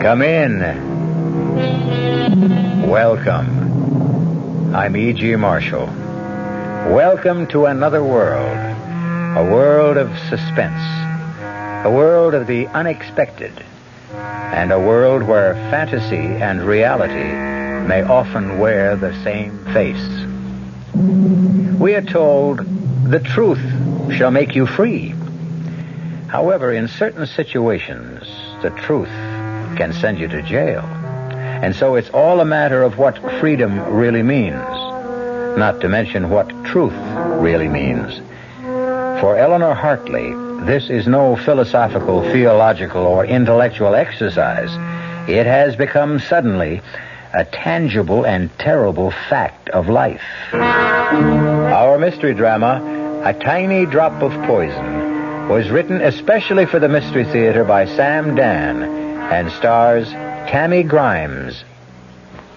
Come in. Welcome. I'm E.G. Marshall. Welcome to another world. A world of suspense. A world of the unexpected. And a world where fantasy and reality may often wear the same face. We are told the truth shall make you free. However, in certain situations, the truth can send you to jail. And so it's all a matter of what freedom really means, not to mention what truth really means. For Eleanor Hartley, this is no philosophical, theological, or intellectual exercise. It has become suddenly a tangible and terrible fact of life. Our mystery drama, A Tiny Drop of Poison, was written especially for the Mystery Theater by Sam Dan and stars Tammy Grimes.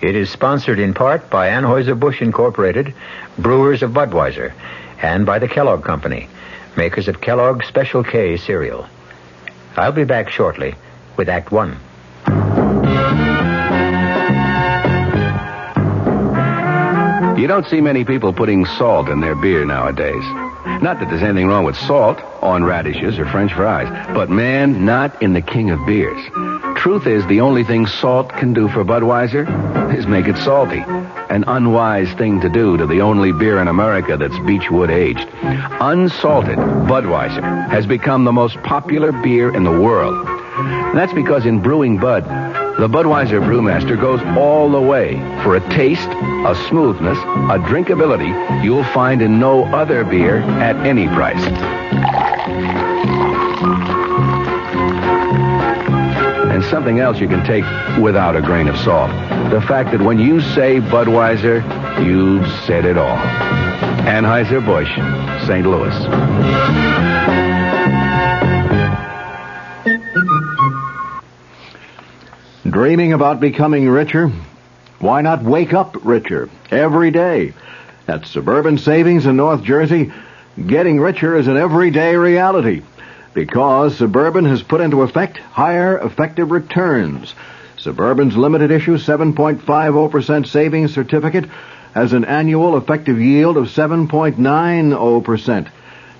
It is sponsored in part by Anheuser-Busch Incorporated, brewers of Budweiser, and by the Kellogg Company, makers of Kellogg's Special K cereal. I'll be back shortly with Act One. You don't see many people putting salt in their beer nowadays. Not that there's anything wrong with salt on radishes or French fries, but, man, not in the king of beers. Truth is, the only thing salt can do for Budweiser is make it salty. An unwise thing to do to the only beer in America that's Beechwood aged. Unsalted Budweiser has become the most popular beer in the world. That's because in brewing Bud, the Budweiser brewmaster goes all the way for a taste, a smoothness, a drinkability you'll find in no other beer at any price. And something else you can take without a grain of salt. The fact that when you say Budweiser, you've said it all. Anheuser-Busch, St. Louis. Dreaming about becoming richer? Why not wake up richer every day? At Suburban Savings in North Jersey, getting richer is an everyday reality because Suburban has put into effect higher effective returns. Suburban's limited issue 7.50% savings certificate has an annual effective yield of 7.90%.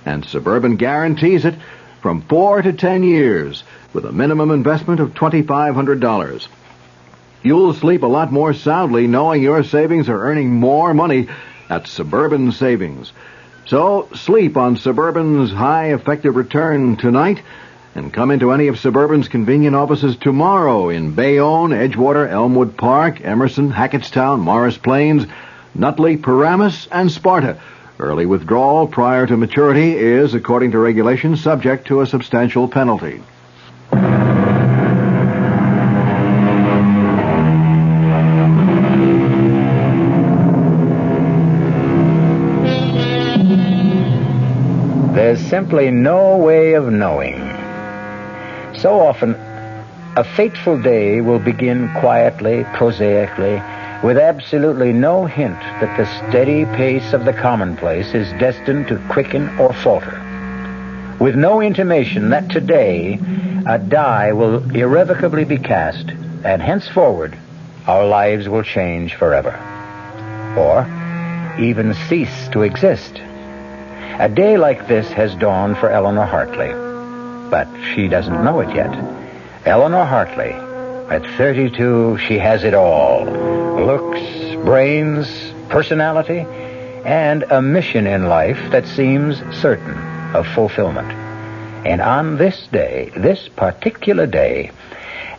And Suburban guarantees it from 4 to 10 years with a minimum investment of $2,500. You'll sleep a lot more soundly knowing your savings are earning more money at Suburban Savings. So sleep on Suburban's high effective return tonight and come into any of Suburban's convenient offices tomorrow in Bayonne, Edgewater, Elmwood Park, Emerson, Hackettstown, Morris Plains, Nutley, Paramus, and Sparta. Early withdrawal prior to maturity is, according to regulations, subject to a substantial penalty. There's simply no way of knowing. So often, a fateful day will begin quietly, prosaically, with absolutely no hint that the steady pace of the commonplace is destined to quicken or falter. With no intimation that today a die will irrevocably be cast, and henceforward our lives will change forever. Or even cease to exist. A day like this has dawned for Eleanor Hartley, but she doesn't know it yet. Eleanor Hartley, at 32, she has it all. Looks, brains, personality, and a mission in life that seems certain of fulfillment. And on this day, this particular day,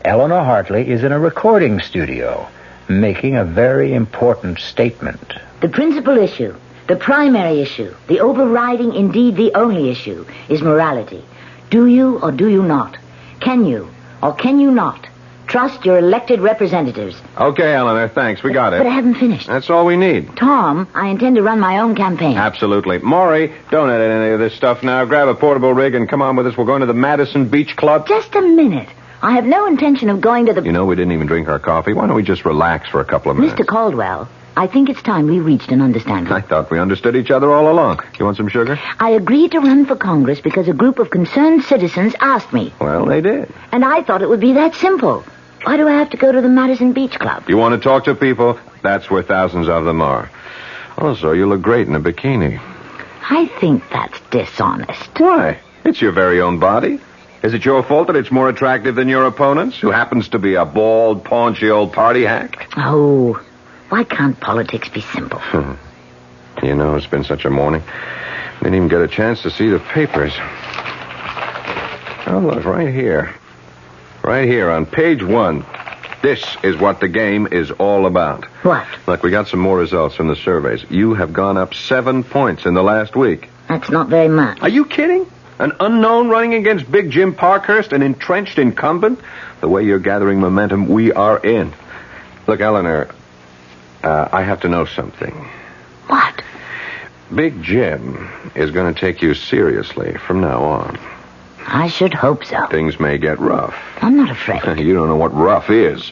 Eleanor Hartley is in a recording studio making a very important statement. The principal issue, the primary issue, the overriding, indeed the only issue, is morality. Do you or do you not? Can you or can you not trust your elected representatives? Okay, Eleanor, thanks. We got it. But I haven't finished. That's all we need. Tom, I intend to run my own campaign. Absolutely. Maury, don't edit any of this stuff now. Grab a portable rig and come on with us. We're going to the Madison Beach Club. Just a minute. I have no intention of going to the... You know, we didn't even drink our coffee. Why don't we just relax for a couple of minutes? Mr. Caldwell, I think it's time we reached an understanding. I thought we understood each other all along. You want some sugar? I agreed to run for Congress because a group of concerned citizens asked me. Well, they did. And I thought it would be that simple. Why do I have to go to the Madison Beach Club? You want to talk to people? That's where thousands of them are. Also, you look great in a bikini. I think that's dishonest. Why? It's your very own body. Is it your fault that it's more attractive than your opponent's, who happens to be a bald, paunchy old party hack? Oh, why can't politics be simple? You know, it's been such a morning. Didn't even get a chance to see the papers. Oh, look, right here. Right here on page 1. This is what the game is all about. What? Look, we got some more results from the surveys. You have gone up 7 points in the last week. That's not very much. Are you kidding? An unknown running against Big Jim Parkhurst, an entrenched incumbent? The way you're gathering momentum, we are in. Look, Eleanor, I have to know something. What? Big Jim is going to take you seriously from now on. I should hope so. Things may get rough. I'm not afraid. You don't know what rough is.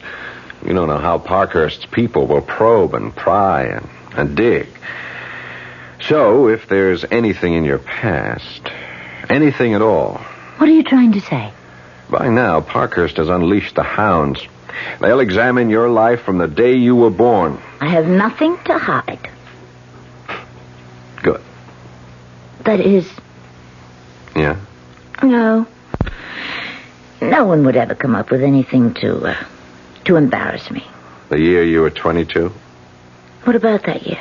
You don't know how Parkhurst's people will probe and pry and dig. So, if there's anything in your past, anything at all... What are you trying to say? By now, Parkhurst has unleashed the hounds. They'll examine your life from the day you were born. I have nothing to hide. Good. That is... Yeah? No. No one would ever come up with anything to embarrass me. The year you were 22? What about that year?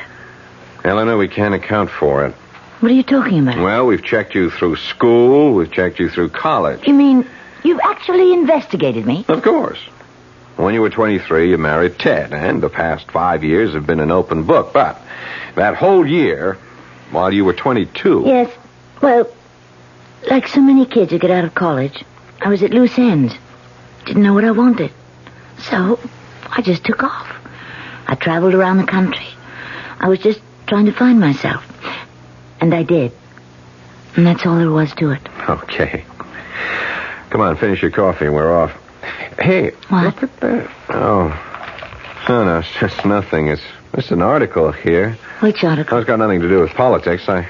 Eleanor, we can't account for it. What are you talking about? Well, we've checked you through school. We've checked you through college. You mean you've actually investigated me? Of course. When you were 23, you married Ted, and the past 5 years have been an open book. But that whole year, while you were 22... Yes, well, like so many kids who get out of college, I was at loose ends. Didn't know what I wanted. So, I just took off. I traveled around the country. I was just trying to find myself. And I did. And that's all there was to it. Okay. Come on, finish your coffee and we're off. Hey, what? Look at that. Oh. No, it's just nothing. It's just an article here. Which article? It's got nothing to do with politics. I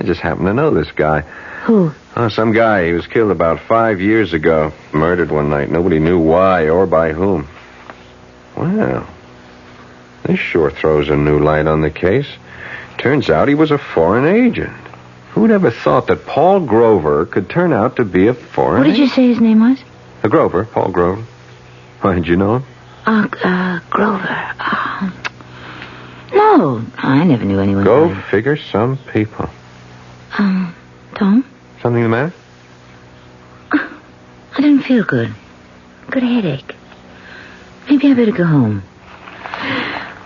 just happen to know this guy. Who? Oh, some guy. He was killed about 5 years ago. Murdered one night. Nobody knew why or by whom. Well, this sure throws a new light on the case. Turns out he was a foreign agent. Who'd ever thought that Paul Grover could turn out to be a foreign agent? What did you say his name was? Grover, Paul Grover. Why, did you know him? Grover. No, I never knew anyone. Go figure some people. Tom? Something the matter? I didn't feel good. Got a headache. Maybe I better go home.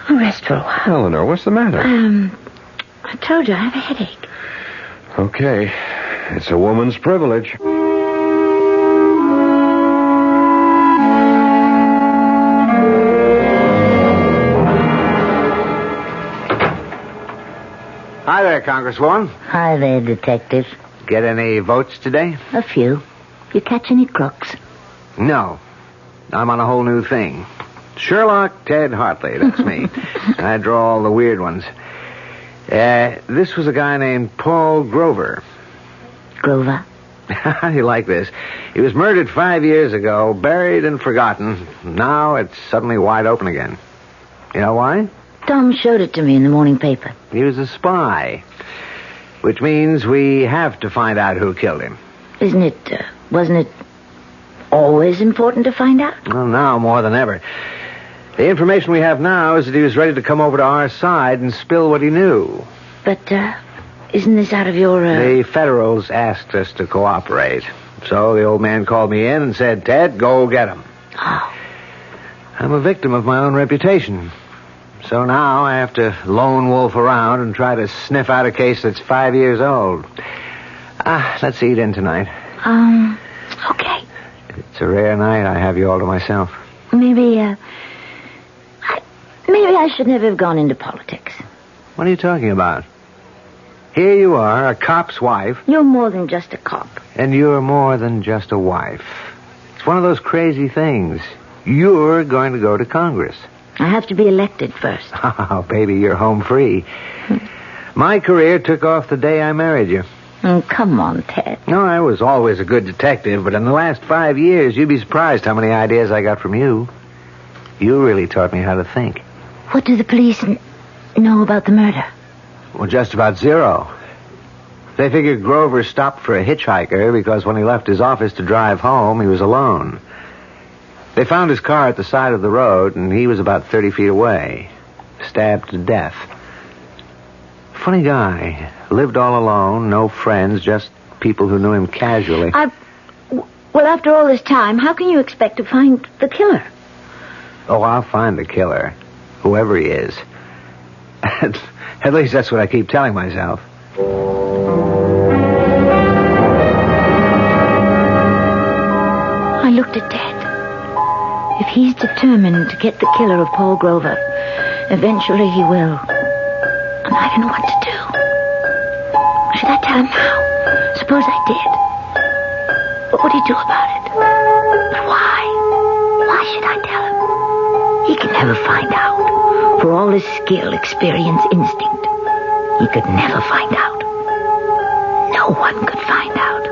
I'll rest for a while. Eleanor, what's the matter? I told you I have a headache. Okay. It's a woman's privilege. Hi there, Congresswoman. Hi there, detective. Get any votes today? A few. You catch any crooks? No. I'm on a whole new thing. Sherlock Ted Hartley, that's me. I draw all the weird ones. This was a guy named Paul Grover. Grover? How do you like this? He was murdered 5 years ago, buried and forgotten. Now it's suddenly wide open again. You know why? Tom showed it to me in the morning paper. He was a spy. Which means we have to find out who killed him. Wasn't it always important to find out? Well, now more than ever. The information we have now is that he was ready to come over to our side and spill what he knew. But, isn't this out of your, The Federals asked us to cooperate. So the old man called me in and said, Ted, go get him. Oh. I'm a victim of my own reputation. So now I have to lone wolf around and try to sniff out a case that's 5 years old. Let's eat in tonight. Okay. It's a rare night I have you all to myself. Maybe I should never have gone into politics. What are you talking about? Here you are, a cop's wife. You're more than just a cop. And you're more than just a wife. It's one of those crazy things. You're going to go to Congress. I have to be elected first. Oh, baby, you're home free. My career took off the day I married you. Oh, come on, Ted. No, I was always a good detective, but in the last 5 years, you'd be surprised how many ideas I got from you. You really taught me how to think. What do the police know about the murder? Well, just about zero. They figured Grover stopped for a hitchhiker because when he left his office to drive home, he was alone. They found his car at the side of the road, and he was about 30 feet away, stabbed to death. Funny guy. Lived all alone, no friends, just people who knew him casually. Well, after all this time, how can you expect to find the killer? Oh, I'll find the killer, whoever he is. At least that's what I keep telling myself. I looked at Ted. If he's determined to get the killer of Paul Grover, eventually he will. And I don't know what to do. Should I tell him now? Suppose I did. What would he do about it? But why? Why should I tell him? He can never find out. For all his skill, experience, instinct, he could never find out. No one could find out.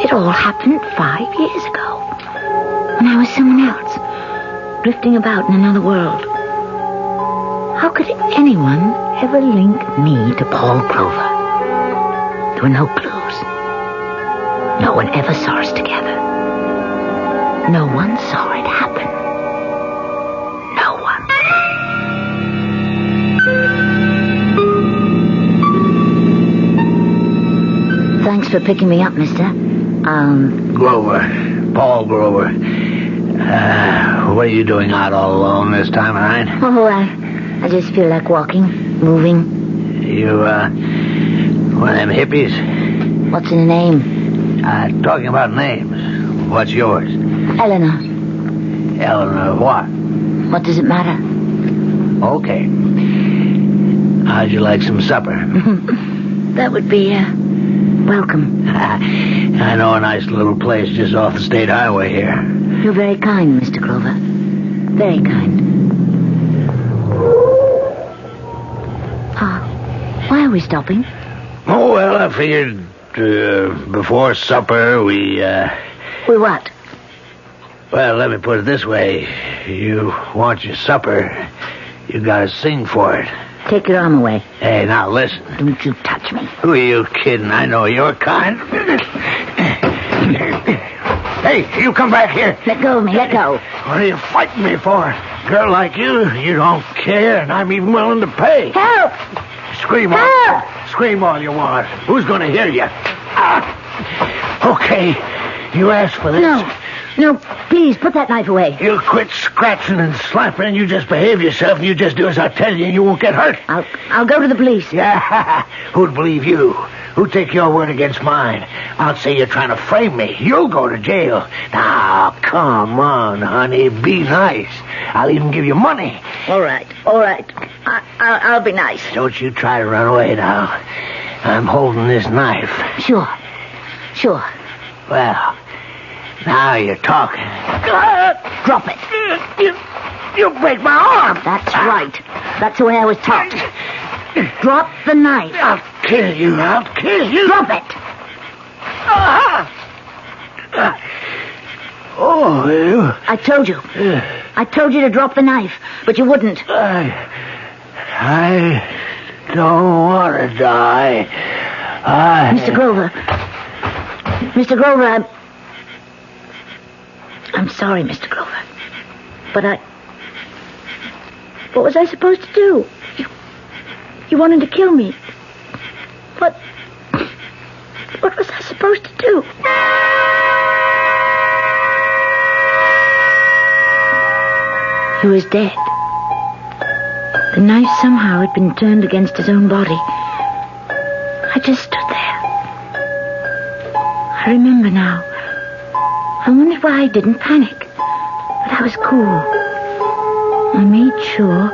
It all happened 5 years ago. When I was someone else, drifting about in another world. How could anyone ever link me to Paul Grover? There were no clues. No one ever saw us together. No one saw it happen. No one. Thanks for picking me up, mister. Grover. Paul Grover. What are you doing out all alone this time of night? Oh, I just feel like walking, moving. You, one of them hippies? What's in a name? Talking about names. What's yours? Eleanor. Eleanor what? What does it matter? Okay. How'd you like some supper? That would be, welcome. I know a nice little place just off the state highway here. You're very kind, Mr. Grover. Very kind. Why are we stopping? Oh, well, I figured before supper we... We what? Well, let me put it this way. You want your supper, you gotta sing for it. Take your arm away. Hey, now listen. Don't you touch me. Who are you kidding? I know your kind. Hey, you come back here. Let go of me, let go. What are you fighting me for? Girl like you don't care, and I'm even willing to pay. Help! Scream all. Help! Scream all you want. Who's going to hear you? Okay, you asked for this. No, please, put that knife away. You quit scratching and slapping, and you just behave yourself, and you just do as I tell you, and you won't get hurt. I'll go to the police. Yeah, who'd believe you? Who'd take your word against mine? I'll say you're trying to frame me. You'll go to jail. Now, come on, honey, be nice. I'll even give you money. All right. I'll be nice. Don't you try to run away now. I'm holding this knife. Sure. Well, now you're talking. Drop it. You break my arm. That's right. That's the way I was taught. Drop the knife. I'll kill you. Drop it. Oh, I told you. I told you to drop the knife, but you wouldn't. I don't want to die. Mr. Grover, I'm sorry, Mr. Grover. But what was I supposed to do? You wanted to kill me. What was I supposed to do? He was dead. The knife somehow had been turned against his own body. I just stood there. I remember now. I wondered why I didn't panic. But I was cool. I made sure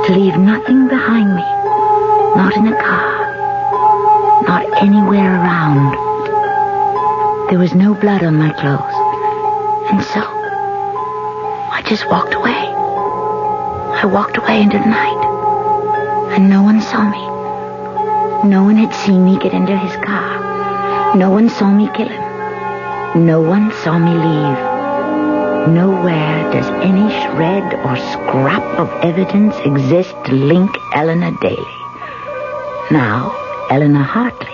to leave nothing behind me. Not in the car. Not anywhere around. There was no blood on my clothes. And so, I just walked away. I walked away into the night. And no one saw me. No one had seen me get into his car. No one saw me kill him. No one saw me leave. Nowhere does any shred or scrap of evidence exist to link Eleanor Daly. Now, Eleanor Hartley,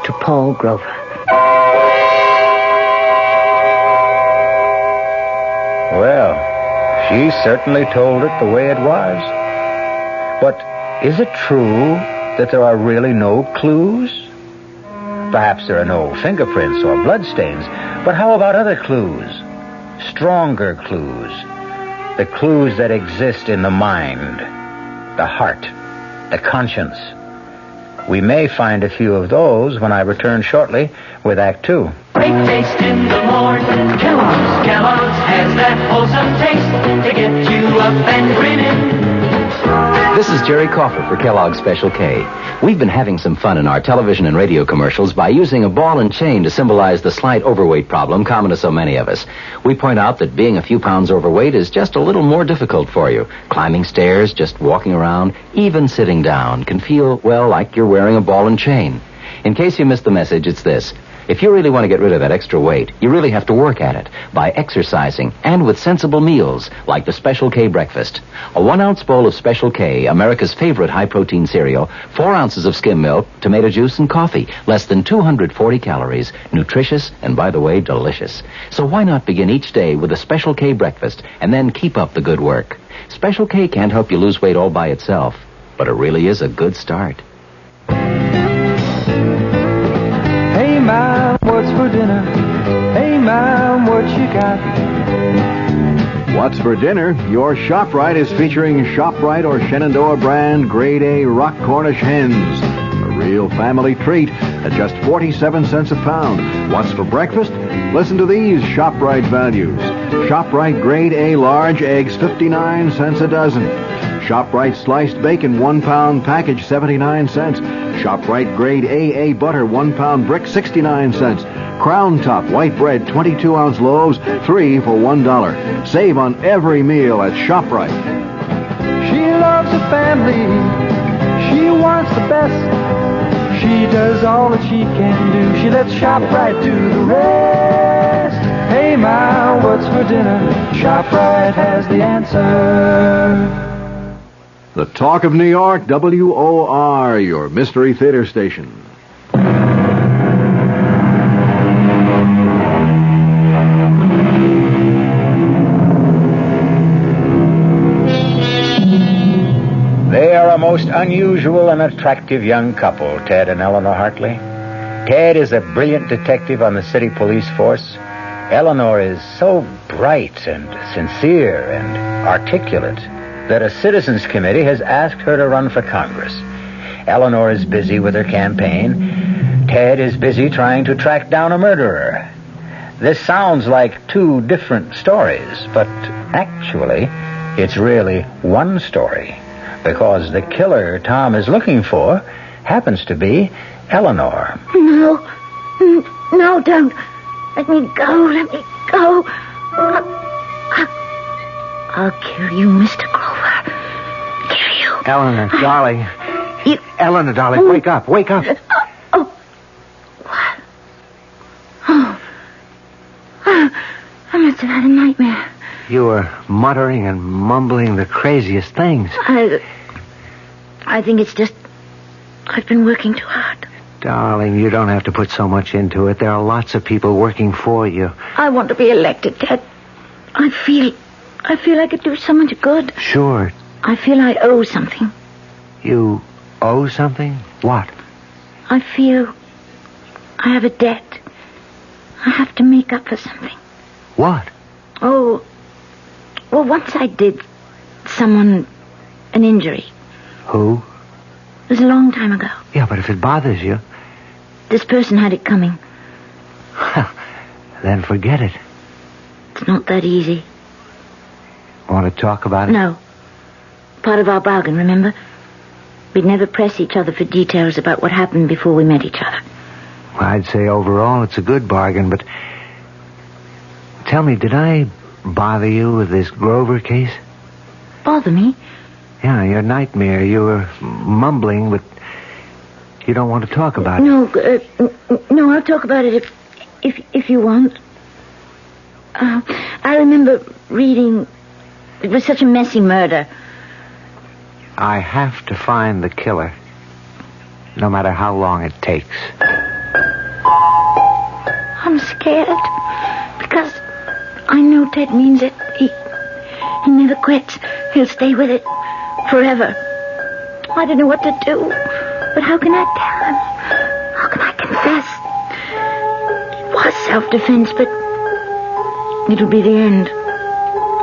to Paul Grover. Well, she certainly told it the way it was. But is it true that there are really no clues? Perhaps there are no fingerprints or bloodstains, but how about other clues? Stronger clues. The clues that exist in the mind, the heart, the conscience. We may find a few of those when I return shortly with Act Two. Great taste in the morning. Kellogg's has that wholesome taste to get you up and grinning. This is Jerry Coffer for Kellogg's Special K. We've been having some fun in our television and radio commercials by using a ball and chain to symbolize the slight overweight problem common to so many of us. We point out that being a few pounds overweight is just a little more difficult for you. Climbing stairs, just walking around, even sitting down can feel, well, like you're wearing a ball and chain. In case you missed the message, it's this. If you really want to get rid of that extra weight, you really have to work at it by exercising and with sensible meals like the Special K breakfast. A 1-ounce bowl of Special K, America's favorite high-protein cereal, 4 ounces of skim milk, tomato juice, and coffee. Less than 240 calories. Nutritious and, by the way, delicious. So why not begin each day with a Special K breakfast and then keep up the good work? Special K can't help you lose weight all by itself, but it really is a good start. Hey, Mom, what's for dinner? Hey, Mom, what you got? What's for dinner? Your ShopRite is featuring ShopRite or Shenandoah brand Grade A Rock Cornish hens. A real family treat at just 47 cents a pound. What's for breakfast? Listen to these ShopRite values. ShopRite Grade A large eggs, 59 cents a dozen. ShopRite sliced bacon, 1 pound package, 79 cents. ShopRite Grade AA butter, 1 pound brick, 69 cents. Crown Top white bread, 22-ounce loaves, 3 for $1. Save on every meal at ShopRite. She loves her family. She wants the best. She does all that she can do. She lets ShopRite do the rest. Hey, Ma, what's for dinner? ShopRite has the answer. The Talk of New York, WOR, your Mystery Theater station. They are a most unusual and attractive young couple, Ted and Eleanor Hartley. Ted is a brilliant detective on the city police force. Eleanor is so bright and sincere and articulate that a citizens committee has asked her to run for Congress. Eleanor is busy with her campaign. Ted is busy trying to track down a murderer. This sounds like two different stories, but actually, it's really one story, because the killer Tom is looking for happens to be Eleanor. No, don't. Let me go. I'll kill you, Mr. Grover. Kill you. Eleanor, darling. You... Eleanor, darling, wake up. What? Oh. I must have had a nightmare. You were muttering and mumbling the craziest things. I think it's just I've been working too hard. Darling, you don't have to put so much into it. There are lots of people working for you. I want to be elected, Ted. I feel I could do so much good. Sure. I feel I owe something. You owe something? What? I feel I have a debt. I have to make up for something. What? Oh, well, once I did someone an injury. Who? It was a long time ago. Yeah, but if it bothers you... This person had it coming. Then forget it. It's not that easy. Want to talk about it? No. Part of our bargain, remember? We'd never press each other for details about what happened before we met each other. Well, I'd say overall it's a good bargain, but... Tell me, did I bother you with this Grover case? Bother me? Yeah, your nightmare. You were mumbling, but... You don't want to talk about it? No, I'll talk about it if you want. I remember reading. It was such a messy murder. I have to find the killer, no matter how long it takes. I'm scared because I know Ted means it. He never quits. He'll stay with it forever. I don't know what to do, but how can I tell him? How can I confess? It was self-defense, but it'll be the end.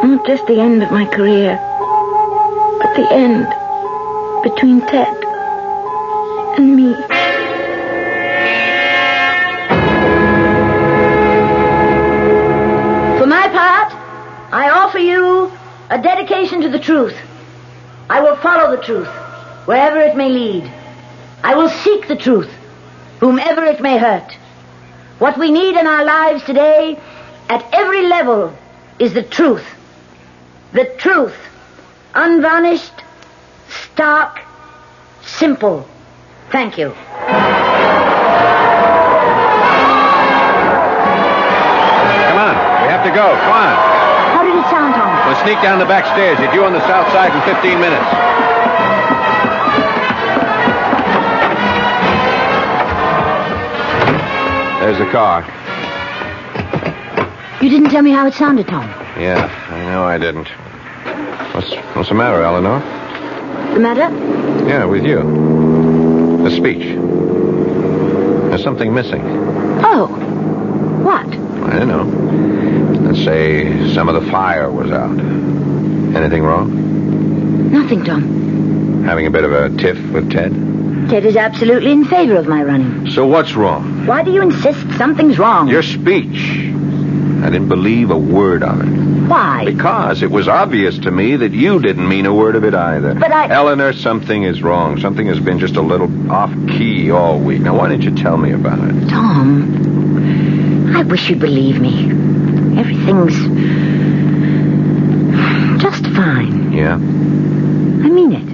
Not just the end of my career, but the end between Ted and me. For my part, I offer you a dedication to the truth. I will follow the truth, wherever it may lead. I will seek the truth, whomever it may hurt. What we need in our lives today, at every level, is the truth. The truth. Unvarnished, stark, simple. Thank you. Come on. We have to go. Come on. How did it sound, Tom? We'll sneak down the back stairs. You're due on the south side in 15 minutes. There's the car. You didn't tell me how it sounded, Tom. Yeah, I know I didn't. What's the matter, Eleanor? The matter? Yeah, with you. The speech. There's something missing. Oh. What? I don't know. Let's say some of the fire was out. Anything wrong? Nothing, Tom. Having a bit of a tiff with Ted? Ted is absolutely in favor of my running. So what's wrong? Why do you insist something's wrong? Your speech. I didn't believe a word of it. Why? Because it was obvious to me that you didn't mean a word of it either. But Eleanor, something is wrong. Something has been just a little off-key all week. Now, why didn't you tell me about it? Tom, I wish you'd believe me. Everything's just fine. Yeah? I mean it.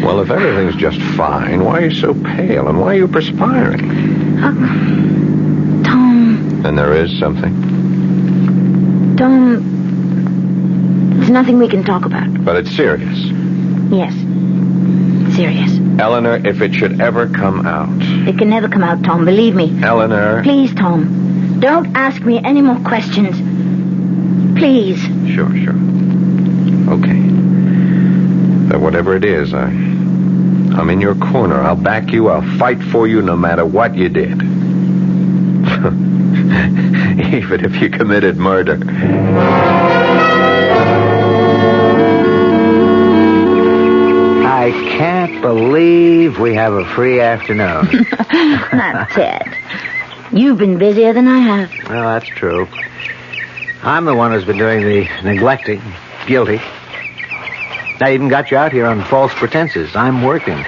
Well, if everything's just fine, why are you so pale and why are you perspiring? Tom. Then there is something. Tom, there's nothing we can talk about. But it's serious. Yes. Serious. Eleanor, if it should ever come out. It can never come out, Tom, believe me. Eleanor. Please, Tom, don't ask me any more questions. Please. Sure. Okay. But whatever it is, I'm in your corner. I'll back you. I'll fight for you no matter what you did. Even if you committed murder. I can't believe we have a free afternoon. Not Ted. You've been busier than I have. Well, that's true. I'm the one who's been doing the neglecting. Guilty. I even got you out here on false pretenses. I'm working.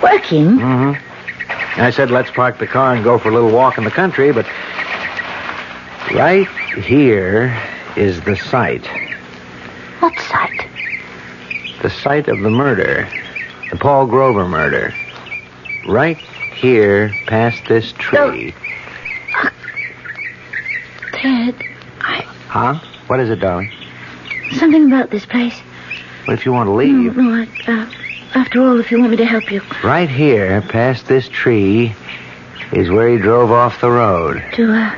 Working? Mm-hmm. I said, let's park the car and go for a little walk in the country, but right here is the site. What site? The site of the murder. The Paul Grover murder. Right here, past this tree. Ted, Huh? What is it, darling? something about this place. What if you want to leave? No, after all, if you want me to help you. Right here, past this tree, is where he drove off the road. To,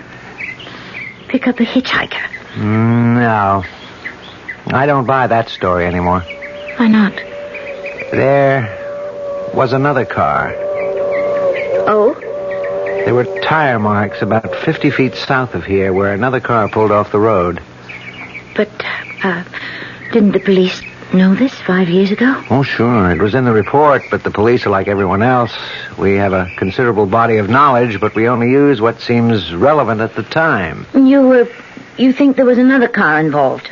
pick up a hitchhiker. No. I don't buy that story anymore. Why not? There was another car. Oh? There were tire marks about 50 feet south of here where another car pulled off the road. But, didn't the police know this 5 years ago? Oh, sure. It was in the report, but the police are like everyone else. We have a considerable body of knowledge, but we only use what seems relevant at the time. You think there was another car involved?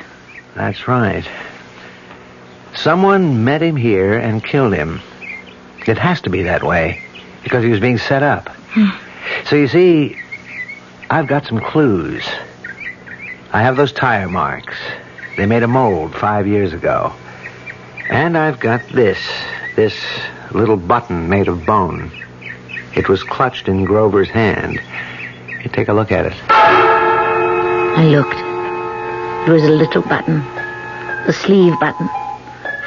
That's right. Someone met him here and killed him. It has to be that way, because he was being set up. So you see, I've got some clues. I have those tire marks. They made a mold 5 years ago. And I've got this little button made of bone. It was clutched in Grover's hand. You take a look at it. I looked. There was a little button, the sleeve button,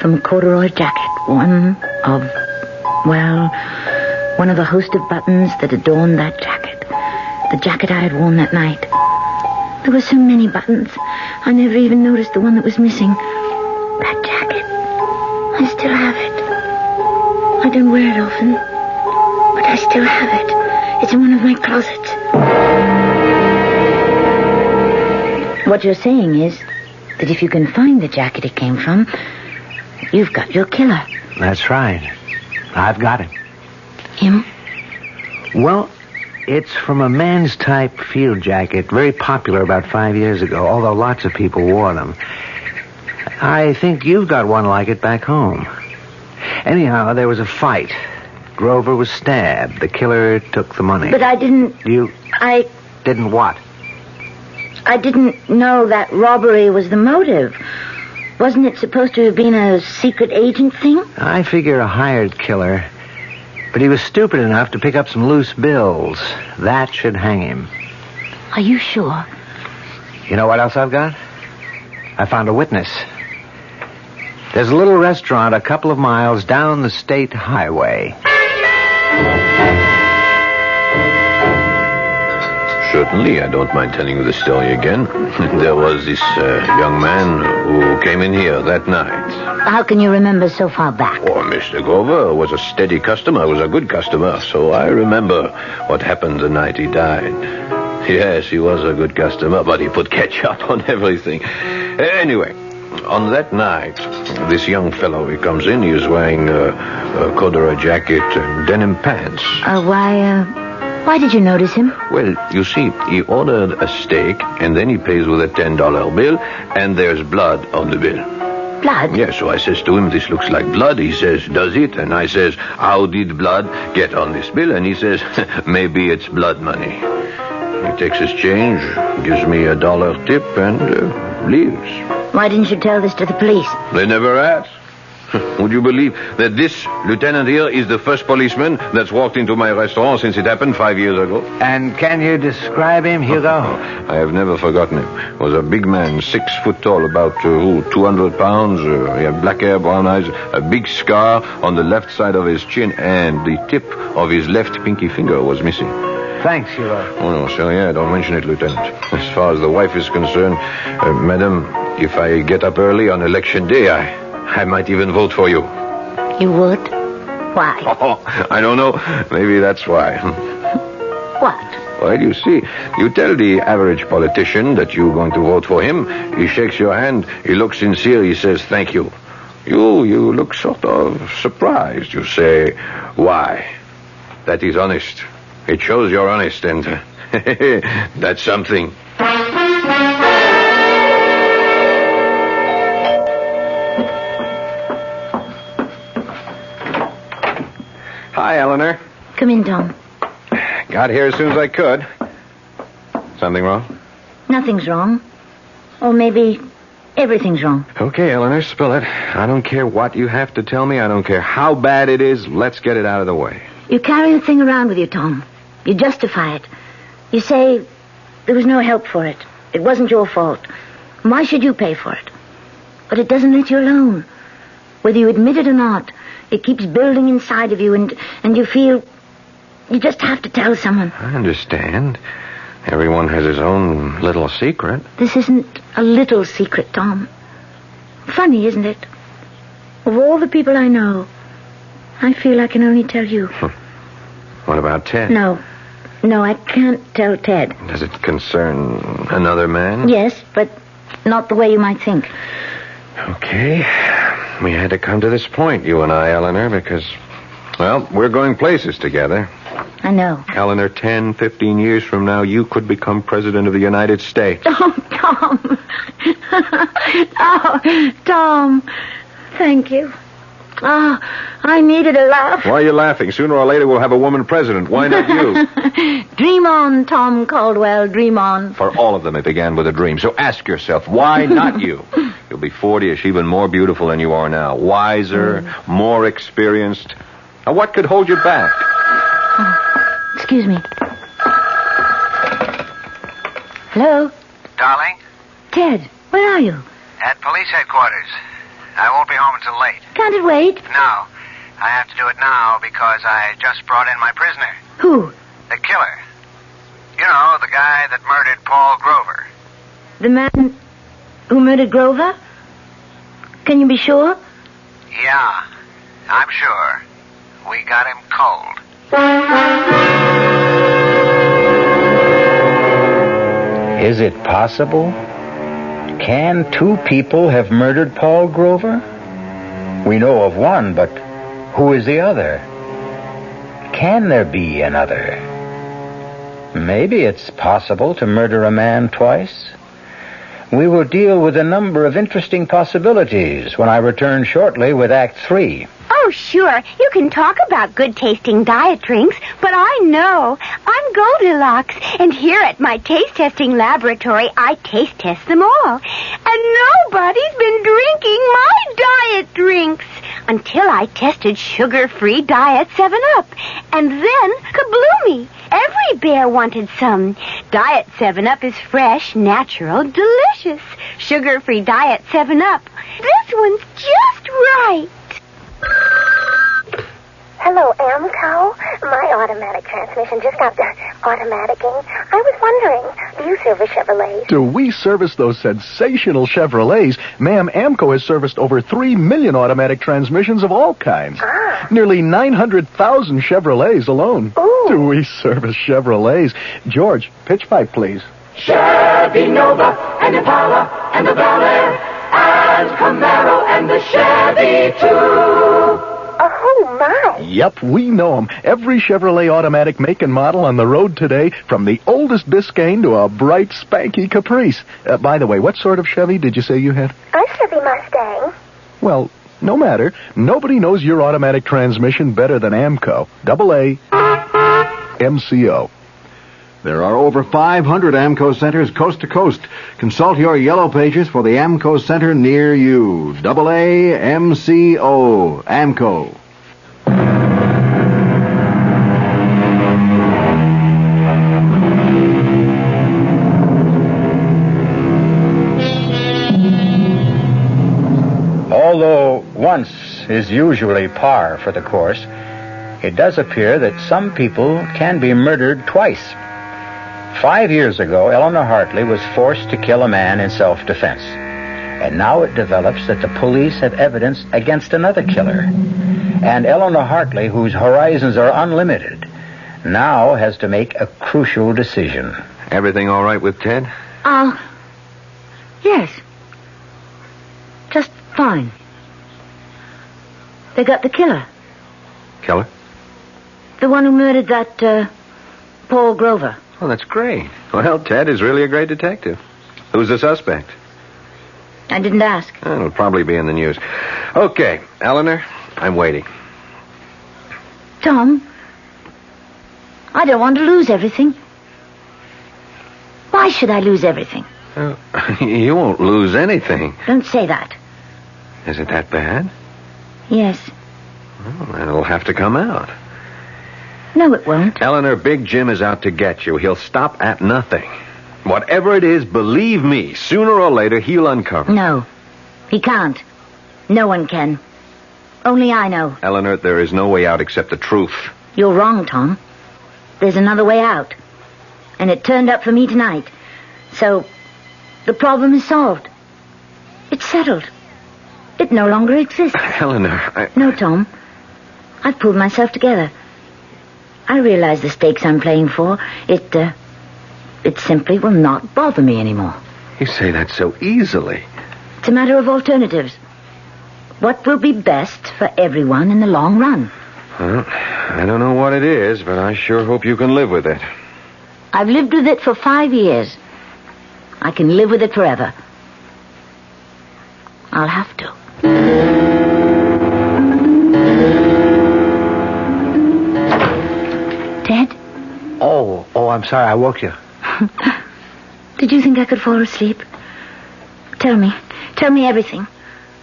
from a corduroy jacket. One of a host of buttons that adorned that jacket. The jacket I had worn that night. There were so many buttons, I never even noticed the one that was missing. That jacket. I still have it. I don't wear it often, but I still have it. It's in one of my closets. What you're saying is that if you can find the jacket it came from, you've got your killer. That's right. I've got him. Him? Well, it's from a man's type field jacket, very popular about 5 years ago, although lots of people wore them. I think you've got one like it back home. Anyhow, there was a fight. Grover was stabbed. The killer took the money. But I didn't... Didn't what? I didn't know that robbery was the motive. Wasn't it supposed to have been a secret agent thing? I figure a hired killer. But he was stupid enough to pick up some loose bills. That should hang him. Are you sure? You know what else I've got? I found a witness. There's a little restaurant a couple of miles down the state highway. Certainly, I don't mind telling you the story again. There was this young man who came in here that night. How can you remember so far back? Oh, Mr. Grover was a steady customer, was a good customer, so I remember what happened the night he died. Yes, he was a good customer, but he put ketchup on everything. Anyway, on that night, this young fellow, he comes in, he was wearing a corduroy jacket and denim pants. Why did you notice him? Well, you see, he ordered a steak, and then he pays with a $10 bill, and there's blood on the bill. Blood? Yeah, so I says to him, this looks like blood. He says, does it? And I says, how did blood get on this bill? And he says, maybe it's blood money. He takes his change, gives me $1 tip, and leaves. Why didn't you tell this to the police? They never asked. Would you believe that this lieutenant here is the first policeman that's walked into my restaurant since it happened 5 years ago? And can you describe him, Hugo? I have never forgotten him. He was a big man, 6 foot tall, about 200 pounds. He had black hair, brown eyes, a big scar on the left side of his chin, and the tip of his left pinky finger was missing. Thanks, Hugo. Oh, no, sir, yeah, don't mention it, Lieutenant. As far as the wife is concerned, madam, if I get up early on election day, I might even vote for you. You would? Why? Oh, I don't know. Maybe that's why. What? Well, you see, you tell the average politician that you're going to vote for him. He shakes your hand. He looks sincere. He says, thank you. You look sort of surprised. You say, why? That is honest. It shows you're honest, and that's something. Hi, Eleanor. Come in, Tom. Got here as soon as I could. Something wrong? Nothing's wrong. Or maybe everything's wrong. Okay, Eleanor, spill it. I don't care what you have to tell me. I don't care how bad it is. Let's get it out of the way. You carry the thing around with you, Tom. You justify it. You say there was no help for it. It wasn't your fault. Why should you pay for it? But it doesn't let you alone. Whether you admit it or not, it keeps building inside of you, and you feel you just have to tell someone. I understand. Everyone has his own little secret. This isn't a little secret, Tom. Funny, isn't it? Of all the people I know, I feel I can only tell you. What about Ted? No, I can't tell Ted. Does it concern another man? Yes, but not the way you might think. Okay. We had to come to this point, you and I, Eleanor, because, well, we're going places together. I know. Eleanor, 10, 15 years from now, you could become president of the United States. Oh, Tom. Oh, Tom. Thank you. Oh, I needed a laugh. Why are you laughing? Sooner or later, we'll have a woman president. Why not you? Dream on, Tom Caldwell. Dream on. For all of them, it began with a dream. So ask yourself, why not you? You'll be 40ish, even more beautiful than you are now. Wiser, more experienced. Now, what could hold you back? Excuse me. Hello? Darling? Ted, where are you? At police headquarters. I won't be home until late. Can't it wait? No. I have to do it now because I just brought in my prisoner. Who? The killer. You know, the guy that murdered Paul Grover. The man who murdered Grover? Can you be sure? Yeah, I'm sure. We got him cold. Is it possible? Can two people have murdered Paul Grover? We know of one, but who is the other? Can there be another? Maybe it's possible to murder a man twice. We will deal with a number of interesting possibilities when I return shortly with Act 3. Oh, sure. You can talk about good-tasting diet drinks, but I know. I'm Goldilocks, and here at my taste-testing laboratory, I taste-test them all. And nobody's been drinking my diet drinks until I tested sugar-free Diet 7-Up. And then, kabloomy! Every bear wanted some. Diet 7-Up is fresh, natural, delicious. Sugar-free Diet 7-Up. This one's just right. Hello, Amco. My automatic transmission just got automaticing. I was wondering, do you service Chevrolets? Do we service those sensational Chevrolets? Ma'am, Amco has serviced over 3 million automatic transmissions of all kinds. Nearly 900,000 Chevrolets alone. Ooh. Do we service Chevrolets? George, pitch pipe, please. Chevy Nova and Impala and the Bel Air and Camaro and the Chevy too. Oh, my. Yep, we know 'em. Every Chevrolet automatic make and model on the road today, from the oldest Biscayne to a bright, spanky Caprice. By the way, what sort of Chevy did you say you had? A Chevy Mustang. Well, no matter. Nobody knows your automatic transmission better than Amco. AA MCO. There are over 500 AMCO centers coast to coast. Consult your yellow pages for the AMCO center near you. AA MCO. AMCO. Although once is usually par for the course, it does appear that some people can be murdered twice. 5 years ago, Eleanor Hartley was forced to kill a man in self-defense. And now it develops that the police have evidence against another killer. And Eleanor Hartley, whose horizons are unlimited, now has to make a crucial decision. Everything all right with Ted? Yes. Just fine. They got the killer. Killer? The one who murdered that, Paul Grover. Oh, that's great. Well, Ted is really a great detective. Who's the suspect? I didn't ask. It'll probably be in the news. Okay, Eleanor, I'm waiting. Tom, I don't want to lose everything. Why should I lose everything? You won't lose anything. Don't say that. Is it that bad? Yes. Well, it'll have to come out. No, it won't. Eleanor, Big Jim is out to get you. He'll stop at nothing. Whatever it is, believe me, sooner or later he'll uncover. No, he can't. No one can. Only I know. Eleanor, there is no way out except the truth. You're wrong, Tom. There's another way out. And it turned up for me tonight. So, the problem is solved. It's settled. It no longer exists. Eleanor, No, Tom. I've pulled myself together. I realize the stakes I'm playing for. It simply will not bother me anymore. You say that so easily. It's a matter of alternatives. What will be best for everyone in the long run? Well, I don't know what it is, but I sure hope you can live with it. I've lived with it for 5 years. I can live with it forever. I'll have to. Ted? Oh, I'm sorry I woke you. Did you think I could fall asleep? Tell me everything.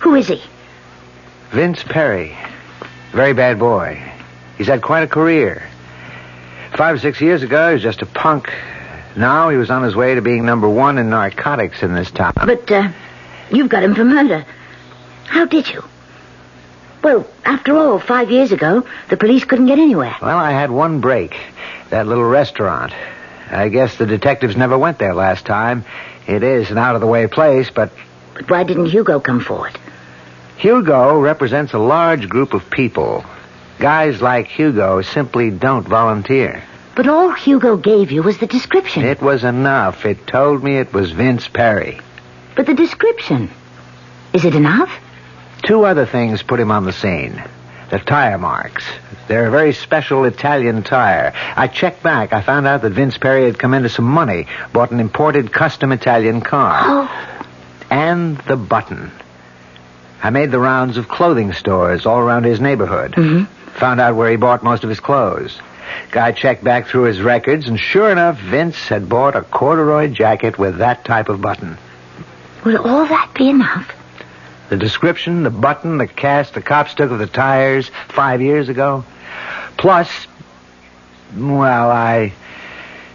Who is he? Vince Perry. Very bad boy. He's had quite a career. 5 or 6 years ago, he was just a punk. Now he was on his way to being number one in narcotics in this town. But, you've got him for murder. How did you? Well, after all, 5 years ago, the police couldn't get anywhere. Well, I had one break. That little restaurant. I guess the detectives never went there last time. It is an out-of-the-way place, but... But why didn't Hugo come forward? Hugo represents a large group of people. Guys like Hugo simply don't volunteer. But all Hugo gave you was the description. It was enough. It told me it was Vince Perry. But the description, is it enough? 2 other things put him on the scene. The tire marks. They're a very special Italian tire. I checked back. I found out that Vince Perry had come into some money, bought an imported custom Italian car. Oh. And the button. I made the rounds of clothing stores all around his neighborhood. Mm-hmm. Found out where he bought most of his clothes. Guy checked back through his records, and sure enough, Vince had bought a corduroy jacket with that type of button. Will all that be enough? The description, the button, the cast the cops took of the tires 5 years ago. Plus, well, I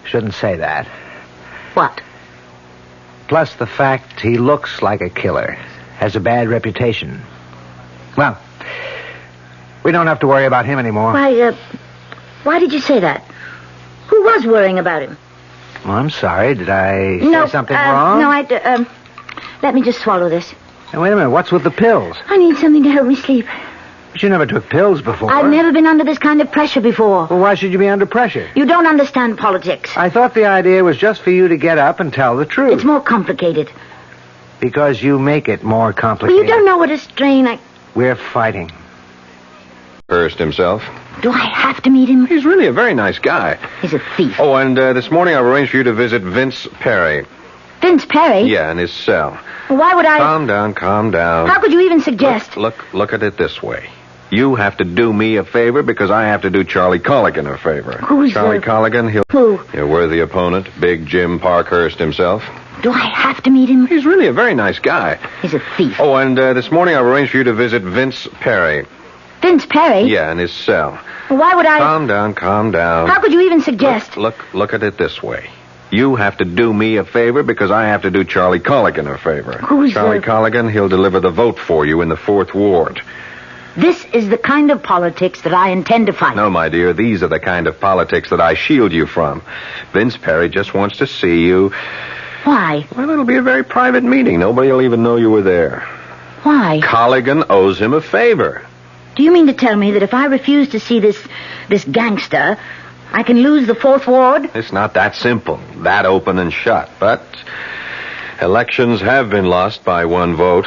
shouldn't say that. What? Plus the fact he looks like a killer, has a bad reputation. Well, we don't have to worry about him anymore. Why did you say that? Who was worrying about him? Well, I'm sorry. Did I say something wrong? No, let me just swallow this. Now, wait a minute. What's with the pills? I need something to help me sleep. But you never took pills before. I've never been under this kind of pressure before. Well, why should you be under pressure? You don't understand politics. I thought the idea was just for you to get up and tell the truth. It's more complicated. Because you make it more complicated. Well, you don't know what a strain We're fighting. Hurst himself. Do I have to meet him? He's really a very nice guy. He's a thief. Oh, and this morning I've arranged for you to visit Vince Perry. Vince Perry? Yeah, in his cell. Why would I... Calm down. How could you even suggest... Look at it this way. You have to do me a favor because I have to do Charlie Colligan a favor. Who's Charlie Colligan? Who? Your worthy opponent, Big Jim Parkhurst himself. Do I have to meet him? He's really a very nice guy. He's a thief. Oh, and this morning I've arranged for you to visit Vince Perry. Vince Perry? Yeah, in his cell. Why would I... Calm down. How could you even suggest... Look at it this way. You have to do me a favor because I have to do Charlie Colligan a favor. Who's Charlie Colligan? He'll deliver the vote for you in the 4th Ward. This is the kind of politics that I intend to fight. No, my dear, these are the kind of politics that I shield you from. Vince Perry just wants to see you. Why? Well, it'll be a very private meeting. Nobody will even know you were there. Why? Colligan owes him a favor. Do you mean to tell me that if I refuse to see this gangster, I can lose the 4th Ward? It's not that simple, that open and shut. But elections have been lost by 1 vote.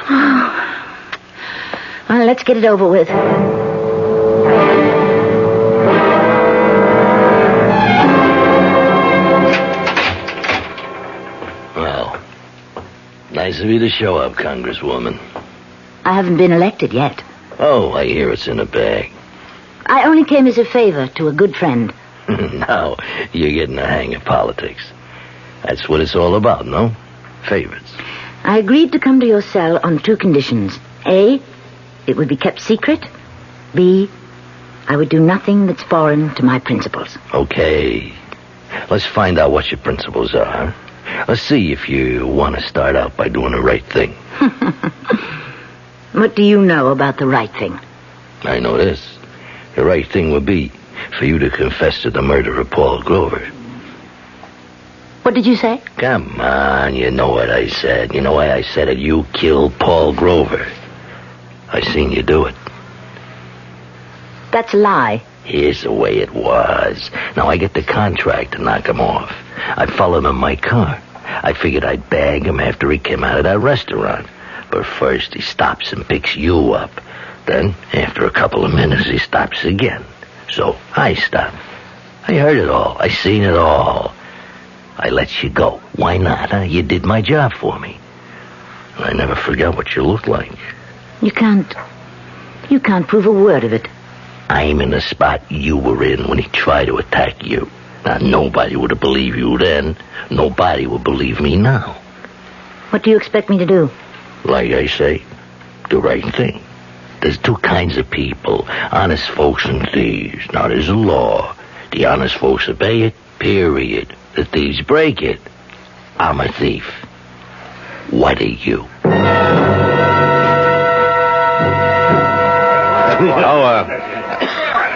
Well, let's get it over with. Well, nice of you to show up, Congresswoman. I haven't been elected yet. Oh, I hear it's in a bag. I only came as a favor to a good friend. Now, you're getting the hang of politics. That's what it's all about, no? Favors. I agreed to come to your cell on 2 conditions. A, it would be kept secret. B, I would do nothing that's foreign to my principles. Okay. Let's find out what your principles are. Let's see if you want to start out by doing the right thing. What do you know about the right thing? I know this. The right thing would be for you to confess to the murder of Paul Grover. What did you say? Come on, you know what I said. You know why I said it. You killed Paul Grover. I seen you do it. That's a lie. Here's the way it was. Now, I get the contract to knock him off. I followed him in my car. I figured I'd bag him after he came out of that restaurant. But first, he stops and picks you up. Then, after a couple of minutes, he stops again. So, I stopped. I heard it all. I seen it all. I let you go. Why not, huh? You did my job for me. I never forgot what you looked like. You can't prove a word of it. I'm in the spot you were in when he tried to attack you. Now, nobody would have believed you then. Nobody would believe me now. What do you expect me to do? Like I say, the right thing. There's 2 kinds of people, honest folks and thieves. Now, there's a law. The honest folks obey it, period. The thieves break it. I'm a thief. What are you?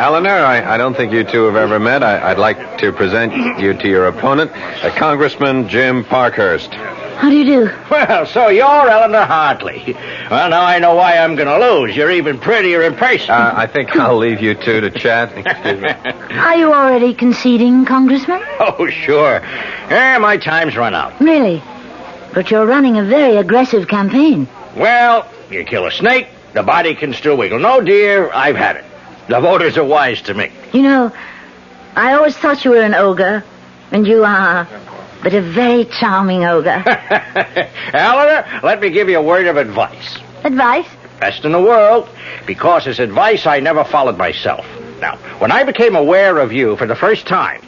Eleanor, I don't think you two have ever met. I'd like to present you to your opponent, Congressman Jim Parkhurst. How do you do? Well, so you're Eleanor Hartley. Well, now I know why I'm going to lose. You're even prettier in person. I think I'll leave you two to chat. Excuse me. Are you already conceding, Congressman? Oh, sure. My time's run out. Really? But you're running a very aggressive campaign. Well, you kill a snake, the body can still wiggle. No, dear, I've had it. The voters are wise to me. You know, I always thought you were an ogre, and you are, but a very charming ogre. Eleanor, let me give you a word of advice. Advice? Best in the world, because it's advice I never followed myself. Now, when I became aware of you for the first time,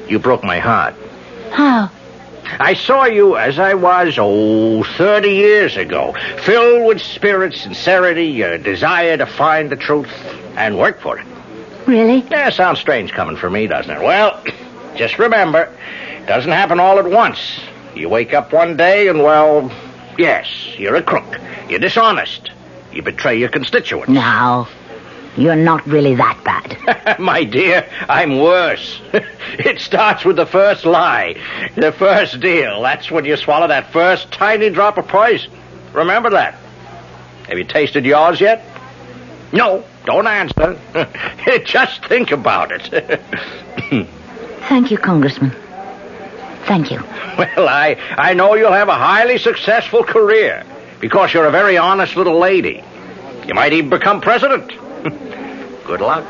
you broke my heart. How? I saw you as I was, 30 years ago, filled with spirit, sincerity, a desire to find the truth and work for it. Really? Yeah, sounds strange coming from me, doesn't it? Well, just remember, it doesn't happen all at once. You wake up one day and, well, yes, you're a crook. You're dishonest. You betray your constituents. Now, you're not really that bad. My dear, I'm worse. It starts with the first lie, the first deal. That's when you swallow that first tiny drop of poison. Remember that. Have you tasted yours yet? No, don't answer. Just think about it. Thank you, Congressman. Thank you. Well, I know you'll have a highly successful career because you're a very honest little lady. You might even become president. Good luck.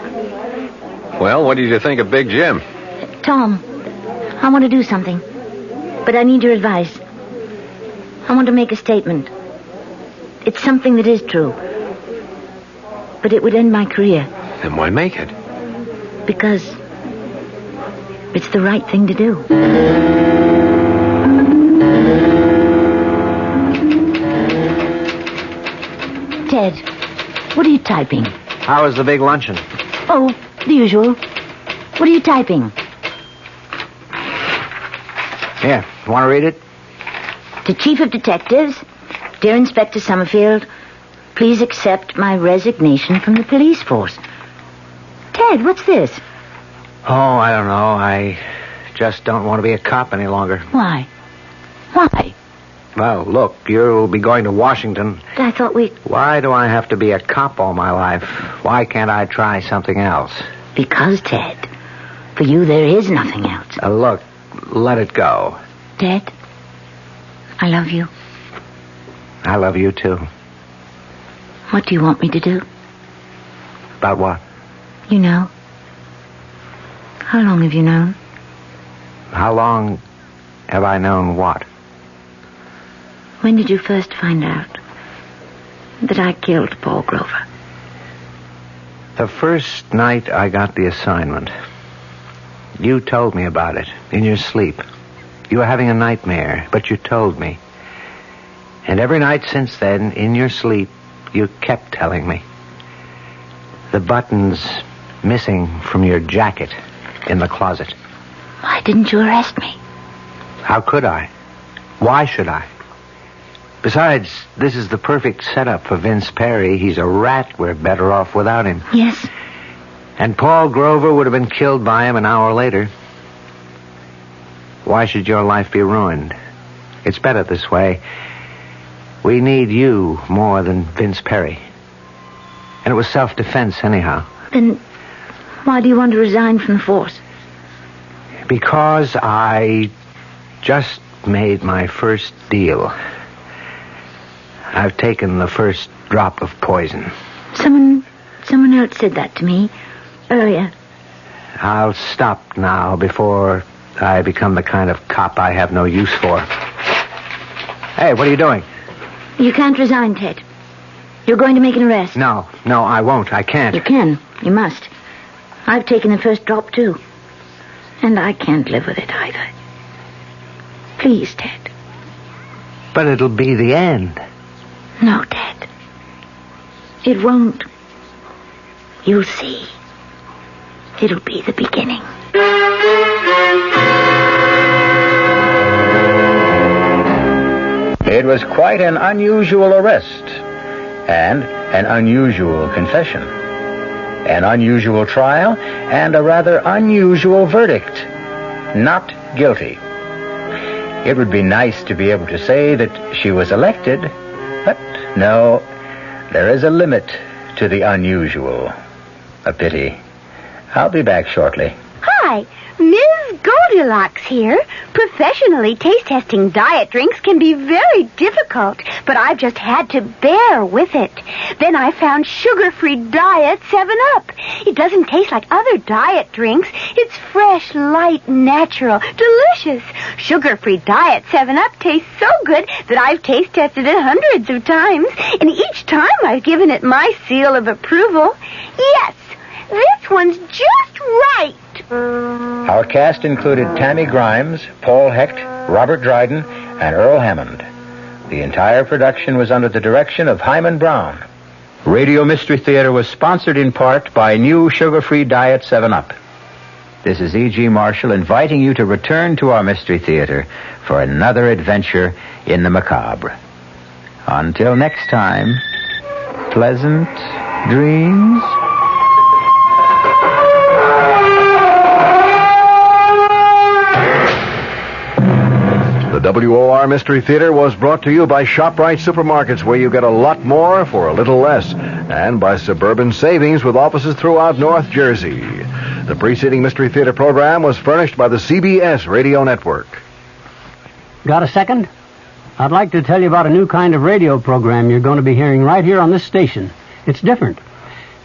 Well, what did you think of Big Jim? Tom, I want to do something, but I need your advice. I want to make a statement. It's something that is true, but it would end my career. Then why make it? Because it's the right thing to do. Ted, what are you typing? How was the big luncheon? Oh, the usual. What are you typing? Here, want to read it? To Chief of Detectives, Dear Inspector Summerfield, please accept my resignation from the police force. Ted, what's this? Oh, I don't know. I just don't want to be a cop any longer. Why? Why? Well, look, you'll be going to Washington. I thought we... Why do I have to be a cop all my life? Why can't I try something else? Because, Ted, for you there is nothing else. Look, let it go. Ted, I love you. I love you, too. What do you want me to do? About what? You know. How long have you known? How long have I known what? When did you first find out that I killed Paul Grover? The first night I got the assignment. You told me about it in your sleep. You were having a nightmare, but you told me. And every night since then, in your sleep, you kept telling me. The buttons missing from your jacket in the closet. Why didn't you arrest me? How could I? Why should I? Besides, this is the perfect setup for Vince Perry. He's a rat. We're better off without him. Yes. And Paul Grover would have been killed by him an hour later. Why should your life be ruined? It's better this way. We need you more than Vince Perry. And it was self-defense anyhow. Then why do you want to resign from the force? Because I just made my first deal. I've taken the first drop of poison. Someone else said that to me earlier. I'll stop now before I become the kind of cop I have no use for. Hey, what are you doing? You can't resign, Ted. You're going to make an arrest. No, I won't. I can't. You can. You must. I've taken the first drop, too. And I can't live with it either. Please, Ted. But it'll be the end. No, Ted. It won't. You'll see. It'll be the beginning. It was quite an unusual arrest and an unusual confession, an unusual trial, and a rather unusual verdict. Not guilty. It would be nice to be able to say that she was elected, but no, there is a limit to the unusual. A pity. I'll be back shortly. Hi, Ms. Goldilocks here. Professionally taste-testing diet drinks can be very difficult, but I've just had to bear with it. Then I found sugar-free Diet 7-Up. It doesn't taste like other diet drinks. It's fresh, light, natural, delicious. Sugar-free Diet 7-Up tastes so good that I've taste-tested it hundreds of times, and each time I've given it my seal of approval. Yes, this one's just right. Our cast included Tammy Grimes, Paul Hecht, Robert Dryden, and Earl Hammond. The entire production was under the direction of Himan Brown. Radio Mystery Theater was sponsored in part by new sugar-free Diet 7-Up. This is E.G. Marshall inviting you to return to our Mystery Theater for another adventure in the macabre. Until next time, pleasant dreams. The WOR Mystery Theater was brought to you by ShopRite Supermarkets, where you get a lot more for a little less, and by Suburban Savings with offices throughout North Jersey. The preceding Mystery Theater program was furnished by the CBS Radio Network. Got a second? I'd like to tell you about a new kind of radio program you're going to be hearing right here on this station. It's different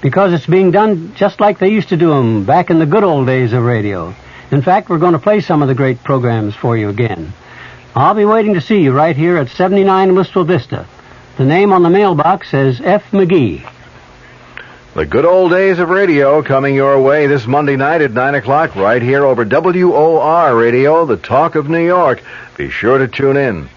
because it's being done just like they used to do them back in the good old days of radio. In fact, we're going to play some of the great programs for you again. I'll be waiting to see you right here at 79 Wistful Vista. The name on the mailbox says F. McGee. The good old days of radio coming your way this Monday night at 9 o'clock right here over WOR Radio, the talk of New York. Be sure to tune in.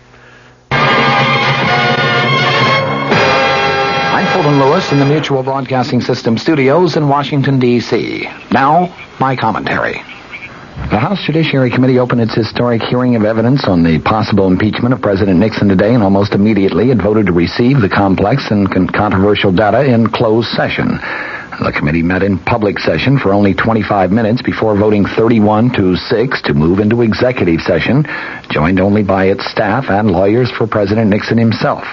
I'm Fulton Lewis in the Mutual Broadcasting System studios in Washington, D.C. Now, my commentary. The House Judiciary Committee opened its historic hearing of evidence on the possible impeachment of President Nixon today, and almost immediately it voted to receive the complex and controversial data in closed session. The committee met in public session for only 25 minutes before voting 31-6 to move into executive session, joined only by its staff and lawyers for President Nixon himself.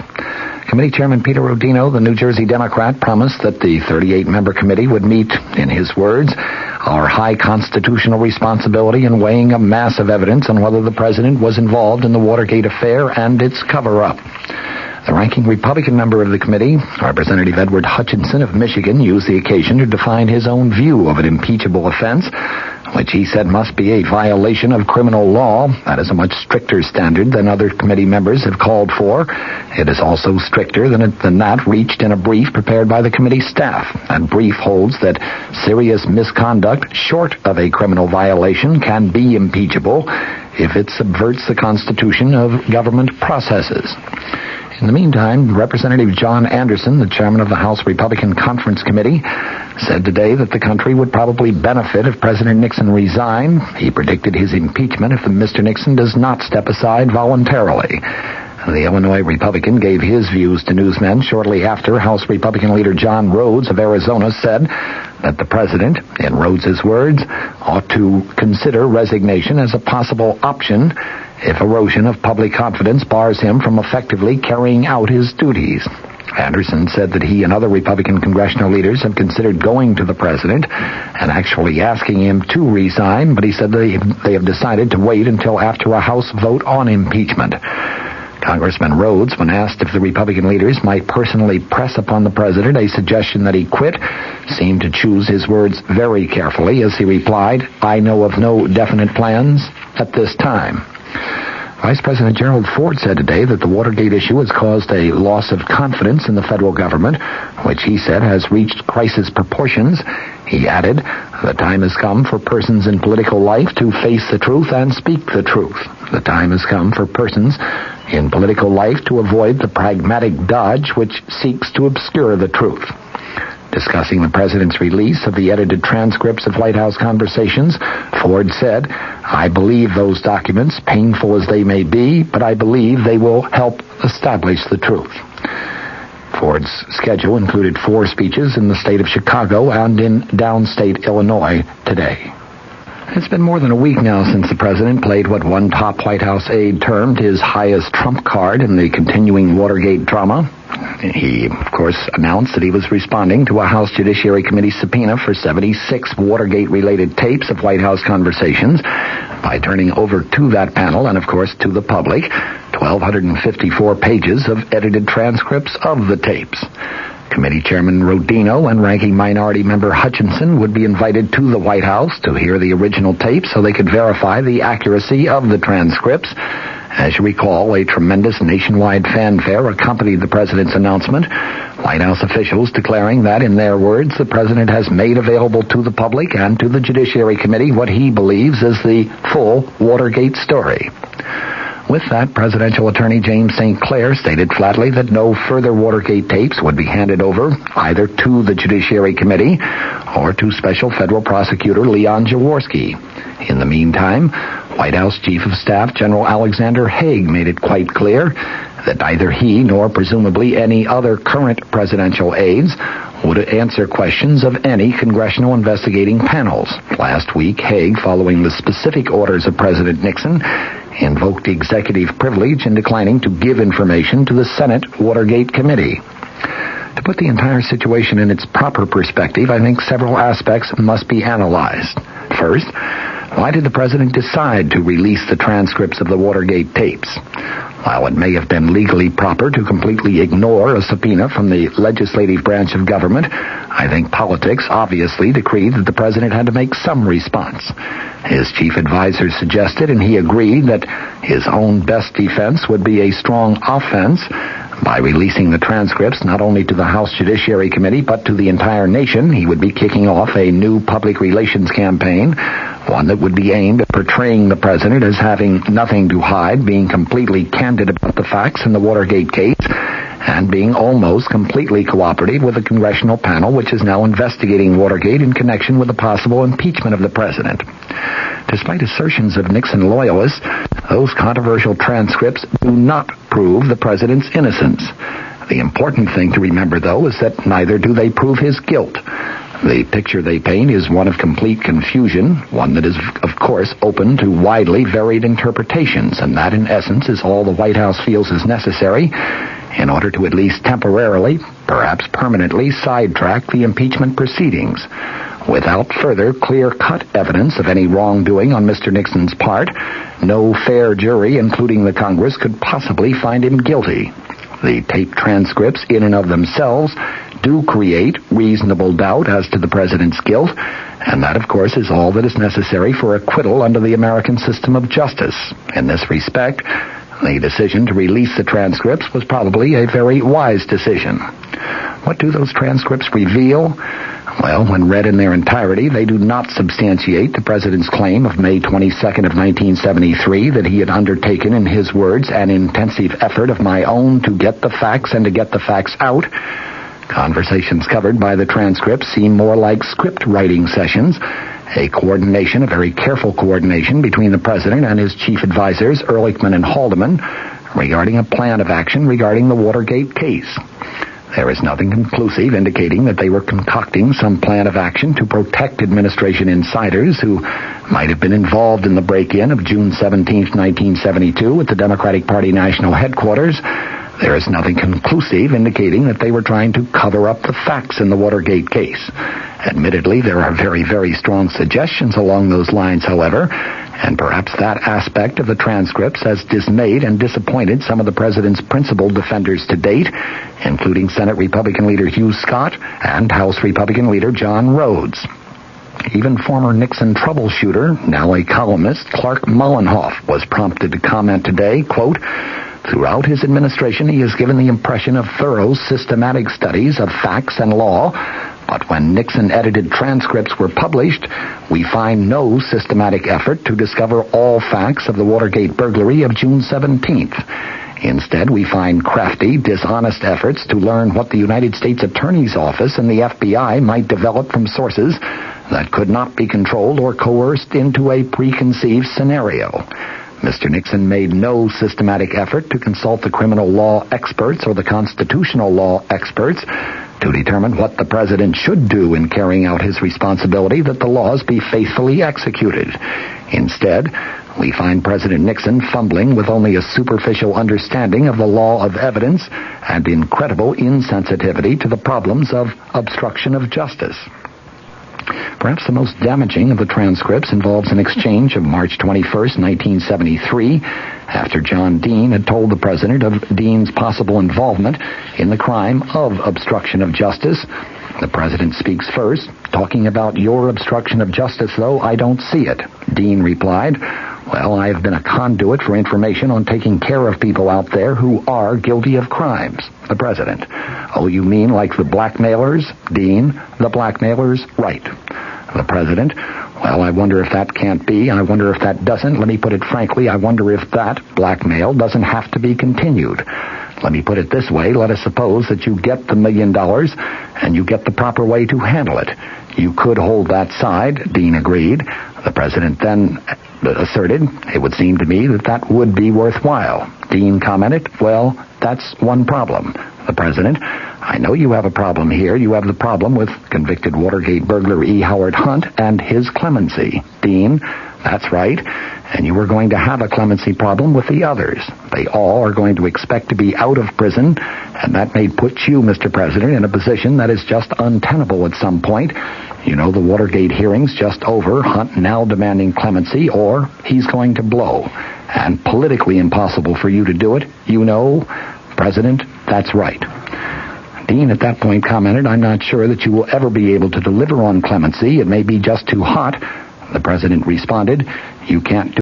Committee Chairman Peter Rodino, the New Jersey Democrat, promised that the 38-member committee would meet, in his words, our high constitutional responsibility in weighing a mass of evidence on whether the president was involved in the Watergate affair and its cover-up. The ranking Republican member of the committee, Representative Edward Hutchinson of Michigan, used the occasion to define his own view of an impeachable offense, which he said must be a violation of criminal law. That is a much stricter standard than other committee members have called for. It is also stricter than that reached in a brief prepared by the committee staff. That brief holds that serious misconduct short of a criminal violation can be impeachable if it subverts the constitution of government processes. In the meantime, Representative John Anderson, the chairman of the House Republican Conference Committee, said today that the country would probably benefit if President Nixon resigned. He predicted his impeachment if Mr. Nixon does not step aside voluntarily. The Illinois Republican gave his views to newsmen shortly after House Republican leader John Rhodes of Arizona said that the president, in Rhodes's words, ought to consider resignation as a possible option if erosion of public confidence bars him from effectively carrying out his duties. Anderson said that he and other Republican congressional leaders have considered going to the president and actually asking him to resign, but he said they have decided to wait until after a House vote on impeachment. Congressman Rhodes, when asked if the Republican leaders might personally press upon the president a suggestion that he quit, seemed to choose his words very carefully as he replied, "I know of no definite plans at this time." Vice President Gerald Ford said today that the Watergate issue has caused a loss of confidence in the federal government, which he said has reached crisis proportions. He added, "The time has come for persons in political life to face the truth and speak the truth. The time has come for persons in political life to avoid the pragmatic dodge which seeks to obscure the truth." Discussing the president's release of the edited transcripts of White House conversations, Ford said, "I believe those documents, painful as they may be, but I believe they will help establish the truth." Ford's schedule included 4 speeches in the state of Chicago and in downstate Illinois today. It's been more than a week now since the president played what one top White House aide termed his highest trump card in the continuing Watergate drama. He, of course, announced that he was responding to a House Judiciary Committee subpoena for 76 Watergate-related tapes of White House conversations by turning over to that panel and, of course, to the public 1,254 pages of edited transcripts of the tapes. Committee Chairman Rodino and Ranking Minority Member Hutchinson would be invited to the White House to hear the original tapes so they could verify the accuracy of the transcripts. As you recall, a tremendous nationwide fanfare accompanied the president's announcement, White House officials declaring that, in their words, the president has made available to the public and to the Judiciary Committee what he believes is the full Watergate story. With that, presidential attorney James St. Clair stated flatly that no further Watergate tapes would be handed over either to the Judiciary Committee or to Special Federal Prosecutor Leon Jaworski. In the meantime, White House Chief of Staff General Alexander Haig made it quite clear that neither he nor presumably any other current presidential aides would answer questions of any congressional investigating panels. Last week, Haig, following the specific orders of President Nixon, invoked executive privilege in declining to give information to the Senate Watergate Committee. To put the entire situation in its proper perspective, I think several aspects must be analyzed. First, why did the president decide to release the transcripts of the Watergate tapes? While it may have been legally proper to completely ignore a subpoena from the legislative branch of government, I think politics obviously decreed that the president had to make some response. His chief advisor suggested, and he agreed, that his own best defense would be a strong offense. By releasing the transcripts not only to the House Judiciary Committee but to the entire nation, he would be kicking off a new public relations campaign, one that would be aimed at portraying the president as having nothing to hide, being completely candid about the facts in the Watergate case, and being almost completely cooperative with the congressional panel which is now investigating Watergate in connection with the possible impeachment of the president. Despite assertions of Nixon loyalists, those controversial transcripts do not prove the president's innocence. The important thing to remember, though, is that neither do they prove his guilt. The picture they paint is one of complete confusion, one that is, of course, open to widely varied interpretations, and that, in essence, is all the White House feels is necessary in order to at least temporarily, perhaps permanently, sidetrack the impeachment proceedings. Without further clear-cut evidence of any wrongdoing on Mr. Nixon's part, no fair jury, including the Congress, could possibly find him guilty. The tape transcripts, in and of themselves, do create reasonable doubt as to the president's guilt, and that, of course, is all that is necessary for acquittal under the American system of justice. In this respect, the decision to release the transcripts was probably a very wise decision. What do those transcripts reveal? Well, when read in their entirety, they do not substantiate the president's claim of May 22nd of 1973 that he had undertaken, in his words, an intensive effort of my own to get the facts and to get the facts out. Conversations covered by the transcripts seem more like script writing sessions, a coordination, a very careful coordination between the president and his chief advisors, Ehrlichman and Haldeman, regarding a plan of action regarding the Watergate case. There is nothing conclusive indicating that they were concocting some plan of action to protect administration insiders who might have been involved in the break-in of June 17, 1972 at the Democratic Party national headquarters. There is nothing conclusive indicating that they were trying to cover up the facts in the Watergate case. Admittedly, there are very, very strong suggestions along those lines, however, and perhaps that aspect of the transcripts has dismayed and disappointed some of the president's principal defenders to date, including Senate Republican leader Hugh Scott and House Republican leader John Rhodes. Even former Nixon troubleshooter, now a columnist, Clark Mullenhoff, was prompted to comment today, quote, "Throughout his administration, he has given the impression of thorough, systematic studies of facts and law, but when Nixon-edited transcripts were published, we find no systematic effort to discover all facts of the Watergate burglary of June 17th. Instead, we find crafty, dishonest efforts to learn what the United States Attorney's Office and the FBI might develop from sources that could not be controlled or coerced into a preconceived scenario. Mr. Nixon made no systematic effort to consult the criminal law experts or the constitutional law experts to determine what the president should do in carrying out his responsibility that the laws be faithfully executed. Instead, we find President Nixon fumbling with only a superficial understanding of the law of evidence and incredible insensitivity to the problems of obstruction of justice. Perhaps the most damaging of the transcripts involves an exchange of March 21st, 1973, after John Dean had told the president of Dean's possible involvement in the crime of obstruction of justice. The president speaks first, talking about your obstruction of justice, though I don't see it. Dean replied, well, I have been a conduit for information on taking care of people out there who are guilty of crimes. The president, oh, you mean like the blackmailers? Dean, the blackmailers, right. The president, well, I wonder if that can't be. I wonder if that doesn't. Let me put it frankly, I wonder if that blackmail doesn't have to be continued. Let me put it this way. Let us suppose that you get the $1 million and you get the proper way to handle it. You could hold that side, Dean agreed. The president then asserted, it would seem to me that would be worthwhile. Dean commented, well, that's one problem. The president, I know you have a problem here. You have the problem with convicted Watergate burglar E. Howard Hunt and his clemency. Dean, that's right. And you are going to have a clemency problem with the others. They all are going to expect to be out of prison, and that may put you, Mr. President, in a position that is just untenable at some point. You know, the Watergate hearing's just over, Hunt now demanding clemency, or he's going to blow. And politically impossible for you to do it. You know, President, that's right. Dean at that point commented, I'm not sure that you will ever be able to deliver on clemency. It may be just too hot. The president responded, you can't do